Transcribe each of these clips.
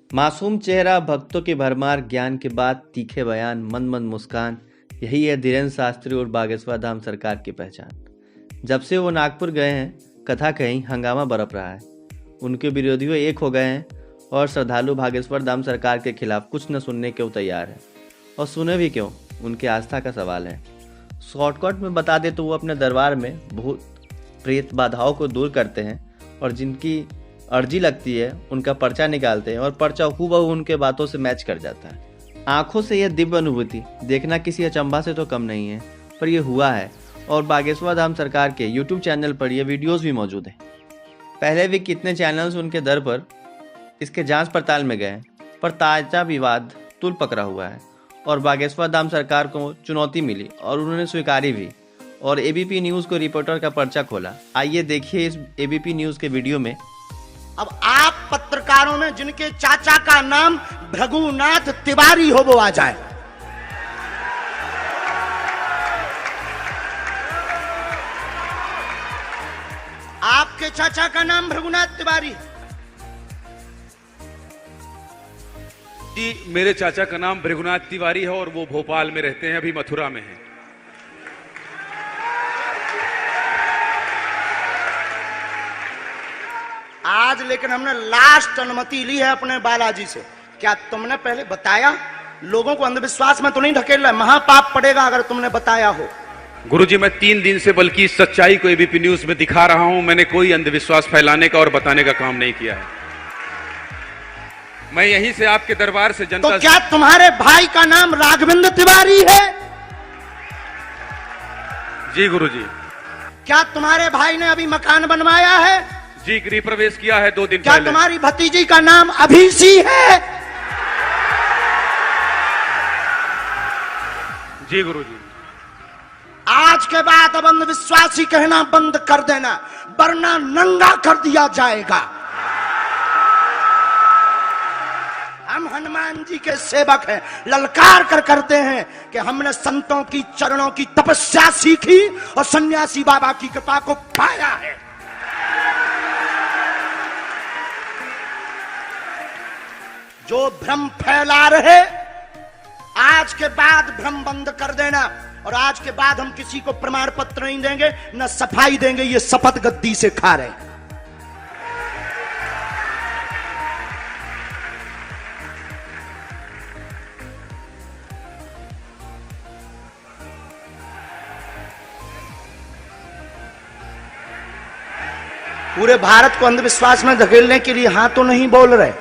मासूम चेहरा, भक्तों की भरमार, ज्ञान के बाद तीखे बयान, मंद मंद मुस्कान, यही है धीरेन्द्र शास्त्री और बागेश्वर धाम सरकार की पहचान। जब से वो नागपुर गए हैं, कथा कहीं हंगामा बरप रहा है। उनके विरोधियों एक हो गए हैं और श्रद्धालु बागेश्वर धाम सरकार के खिलाफ कुछ न सुनने को तैयार है। और सुने भी क्यों, उनकी आस्था का सवाल है। शॉर्टकट में बता दे तो वो अपने दरबार में भूत प्रेत बाधाओं को दूर करते हैं और जिनकी अर्जी लगती है उनका पर्चा निकालते हैं और पर्चा हूबहू उनके बातों से मैच कर जाता है। आंखों से यह दिव्य अनुभूति देखना किसी अचंभा से तो कम नहीं है, पर यह हुआ है और बागेश्वर धाम सरकार के YouTube चैनल पर यह वीडियोस भी मौजूद हैं। पहले भी कितने चैनल्स उनके दर पर इसके जांच पड़ताल में गए, पर ताजा विवाद तुल पकड़ा हुआ है और बागेश्वर धाम सरकार को चुनौती मिली और उन्होंने स्वीकारी भी और ABP न्यूज़ को रिपोर्टर का पर्चा खोला। आइए देखिए इस ABP न्यूज़ के वीडियो में। अब आप पत्रकारों में जिनके चाचा का नाम भृगुनाथ तिवारी हो वो आ जाए। आपके चाचा का नाम भृगुनाथ तिवारी? जी, मेरे चाचा का नाम भृगुनाथ तिवारी है और वो भोपाल में रहते हैं, अभी मथुरा में हैं। आज लेकिन हमने लास्ट अनुमति ली है अपने बालाजी से। क्या तुमने पहले बताया? लोगों को अंधविश्वास में तो नहीं ढकेल रहा है, महापाप पड़ेगा अगर तुमने बताया हो। गुरुजी, मैं 3 दिन से बल्कि इस सच्चाई को ABP न्यूज में दिखा रहा हूं। मैंने कोई अंधविश्वास फैलाने का और बताने का काम नहीं किया है। मैं यहीं से आपके दरबार से जनता तो क्या तुम्हारे भाई का नाम राघवेंद्र तिवारी है? जी गुरुजी। क्या तुम्हारे भाई ने अभी मकान बनवाया है? जी, गृह प्रवेश किया है 2 दिन क्या पहले। तुम्हारी भतीजी का नाम अभिषी है? जी गुरुजी। आज के बाद अब अंधविश्वासी कहना बंद कर देना, वरना नंगा कर दिया जाएगा। हम हनुमान जी के सेवक हैं, ललकार कर करते हैं कि हमने संतों की चरणों की तपस्या सीखी और सन्यासी बाबा की कृपा को पाया है। जो भ्रम फैला रहे, आज के बाद भ्रम बंद कर देना। और आज के बाद हम किसी को प्रमाण पत्र नहीं देंगे, न सफाई देंगे, ये शपथ गद्दी से खा रहे हैं। पूरे भारत को अंधविश्वास में धकेलने के लिए हाँ तो नहीं बोल रहे?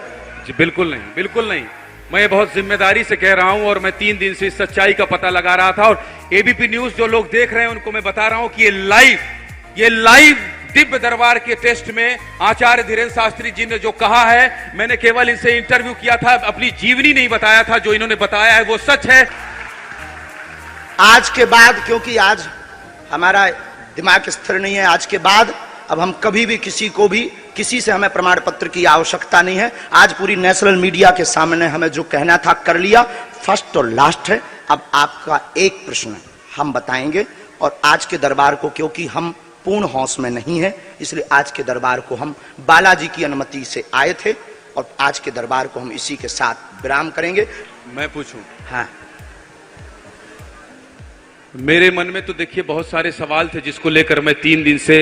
जी बिल्कुल नहीं, बिल्कुल नहीं। मैं बहुत जिम्मेदारी से कह रहा हूं और मैं 3 दिन से इस सच्चाई का पता लगा रहा था। और ABP न्यूज जो लोग देख रहे हैं उनको मैं बता रहा हूं कि ये लाइव दिव्य दरबार के टेस्ट में आचार्य धीरेन्द्र शास्त्री जी ने जो कहा है, मैंने केवल इनसे इंटरव्यू किया था, अपनी जीवनी नहीं बताया था। जो इन्होंने बताया है वो सच है। आज के बाद, क्योंकि आज हमारा दिमाग स्थिर नहीं है, आज के बाद अब हम कभी भी किसी से हमें प्रमाण पत्र की आवश्यकता नहीं है। आज पूरी नेशनल मीडिया के सामने हमें जो कहना था कर लिया, फर्स्ट और लास्ट है। अब आपका एक प्रश्न हम बताएंगे और आज के दरबार को, क्योंकि हम पूर्ण होश में नहीं है, इसलिए आज के दरबार को हम बालाजी की अनुमति से आए थे और आज के दरबार को हम इसी के साथ विराम करेंगे। मैं पूछूं? हाँ। मेरे मन में तो देखिए बहुत सारे सवाल थे जिसको लेकर मैं 3 दिन से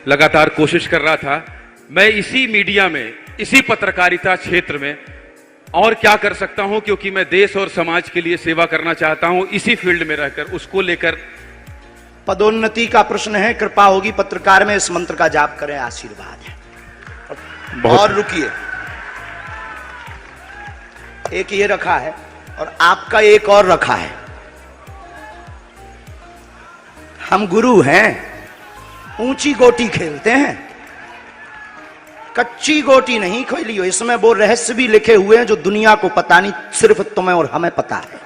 लगातार कोशिश कर रहा था। मैं इसी मीडिया में, इसी पत्रकारिता क्षेत्र में और क्या कर सकता हूं, क्योंकि मैं देश और समाज के लिए सेवा करना चाहता हूं इसी फील्ड में रहकर। उसको लेकर पदोन्नति का प्रश्न है, कृपा होगी पत्रकार में, इस मंत्र का जाप करें, आशीर्वाद है। और रुकिए, एक ये रखा है और आपका एक और रखा है। हम गुरु हैं, ऊंची गोटी खेलते हैं, कच्ची गोटी नहीं खेली हो। इसमें वो रहस्य भी लिखे हुए हैं जो दुनिया को पता नहीं, सिर्फ तुम्हें और हमें पता है।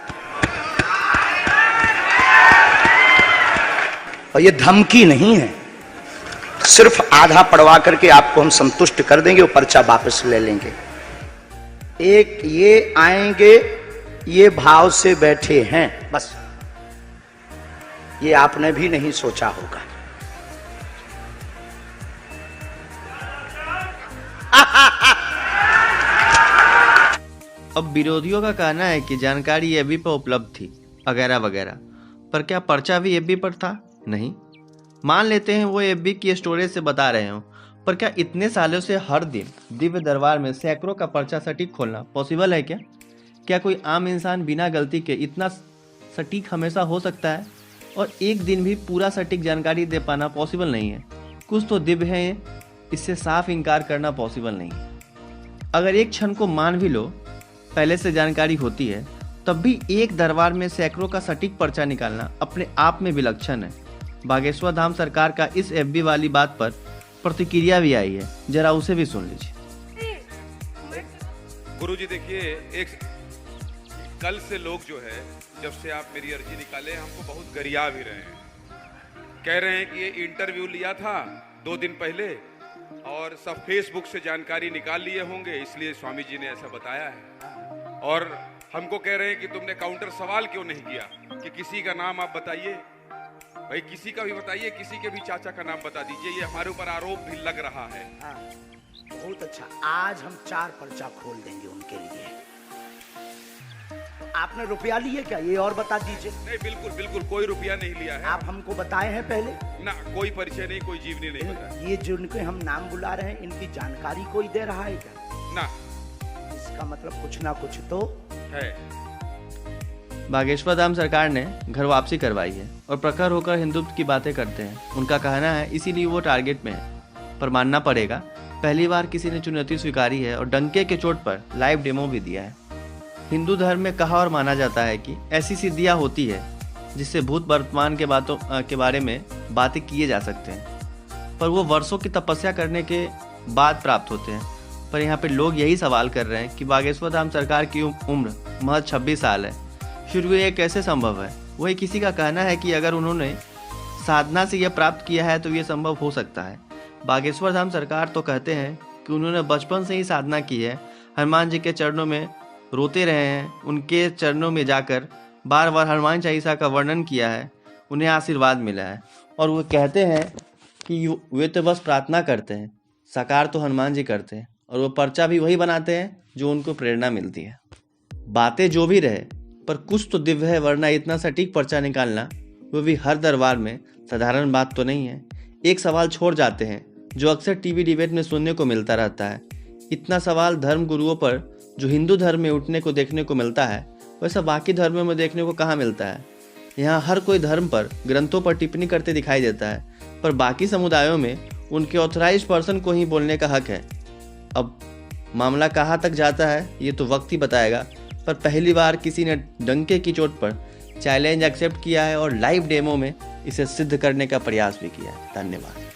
और ये धमकी नहीं है, सिर्फ आधा पढ़वा करके आपको हम संतुष्ट कर देंगे और पर्चा वापस ले लेंगे। एक ये आएंगे, ये भाव से बैठे हैं, बस ये आपने भी नहीं सोचा होगा। अब विरोधियों का कहना है कि जानकारी एफबी पर उपलब्ध थी वगैरह वगैरह, पर क्या पर्चा भी एफबी पर था? नहीं। मान लेते हैं वो एफबी की स्टोरेज से बता रहे हो, पर क्या इतने सालों से हर दिन दिव्य दरबार में सैकड़ों का पर्चा सटीक खोलना पॉसिबल है क्या? क्या कोई आम इंसान बिना गलती के इतना सटीक हमेशा हो सकता है? और एक दिन भी पूरा सटीक जानकारी दे पाना पॉसिबल नहीं है। कुछ तो दिव्य है, इससे साफ इनकार करना पॉसिबल नहीं। अगर एक क्षण को मान भी लो पहले से जानकारी होती है, तब भी एक दरबार में सैकड़ों का सटीक पर्चा निकालना अपने आप में विलक्षण है। बागेश्वर धाम सरकार का इस एफबी वाली बात पर प्रतिक्रिया भी आई है, जरा उसे भी सुन लीजिए। गुरुजी देखिए, एक कल से लोग जो है, जब से आप मेरी अर्जी निकाले हमको बहुत गरिया भी रहे हैं। कह रहे हैं कि ये इंटरव्यू लिया था 2 दिन पहले और सब फेसबुक से जानकारी निकाल लिए होंगे, इसलिए स्वामी जी ने ऐसा बताया है। और हमको कह रहे हैं कि तुमने काउंटर सवाल क्यों नहीं किया कि किसी का नाम आप बताइए। भाई किसी का भी बताइए, किसी के भी चाचा का नाम बता दीजिए, ये हमारे ऊपर आरोप भी लग रहा है। बहुत अच्छा, आज हम 4 पर्चा खोल देंगे उनके लिए। आपने रुपया लिए क्या, ये और बता दीजिए। नहीं, बिल्कुल बिल्कुल कोई रुपया नहीं लिया है। आप हमको बताए हैं पहले ना, कोई परिचय नहीं, कोई जीवनी नहीं बताया। ये जिनके हम नाम बुला रहे हैं, इनकी जानकारी कोई दे रहा है क्या? ना। इसका मतलब कुछ ना कुछ तो है। बागेश्वर धाम सरकार ने घर वापसी करवाई है और प्रखर होकर हिंदुत्व की बातें करते हैं। उनका कहना है इसीलिए वो टारगेट में है, पर मानना पड़ेगा पहली बार किसी ने चुनौती स्वीकारी है और डंके के चोट पर लाइव डेमो भी दिया है। हिंदू धर्म में कहा और माना जाता है कि ऐसी सिद्धियां होती है जिससे भूत वर्तमान के बातों के बारे में बातें किए जा सकते हैं, पर वो वर्षों की तपस्या करने के बाद प्राप्त होते हैं। पर यहाँ पे लोग यही सवाल कर रहे हैं कि बागेश्वर धाम सरकार की उम्र महज 26 साल है, शुरू ये कैसे संभव है? वही किसी का कहना है कि अगर उन्होंने साधना से यह प्राप्त किया है तो ये संभव हो सकता है। बागेश्वर धाम सरकार तो कहते हैं कि उन्होंने बचपन से ही साधना की है, हनुमान जी के चरणों में रोते रहे हैं, उनके चरणों में जाकर बार बार हनुमान चालीसा का वर्णन किया है, उन्हें आशीर्वाद मिला है। और वो कहते हैं कि वे तो बस प्रार्थना करते हैं, साकार तो हनुमान जी करते हैं, और वो पर्चा भी वही बनाते हैं जो उनको प्रेरणा मिलती है। बातें जो भी रहे, पर कुछ तो दिव्य है, वरना इतना सटीक पर्चा निकालना वो भी हर दरबार में साधारण बात तो नहीं है। एक सवाल छोड़ जाते हैं जो अक्सर टीवी डिबेट में सुनने को मिलता रहता है। इतना सवाल धर्म गुरुओं पर जो हिंदू धर्म में उठने को देखने को मिलता है, वैसा बाकी धर्मों में देखने को कहाँ मिलता है। यहाँ हर कोई धर्म पर ग्रंथों पर टिप्पणी करते दिखाई देता है, पर बाकी समुदायों में उनके ऑथराइज पर्सन को ही बोलने का हक है। अब मामला कहाँ तक जाता है ये तो वक्त ही बताएगा, पर पहली बार किसी ने डंके की चोट पर चैलेंज एक्सेप्ट किया है और लाइव डेमो में इसे सिद्ध करने का प्रयास भी किया है। धन्यवाद।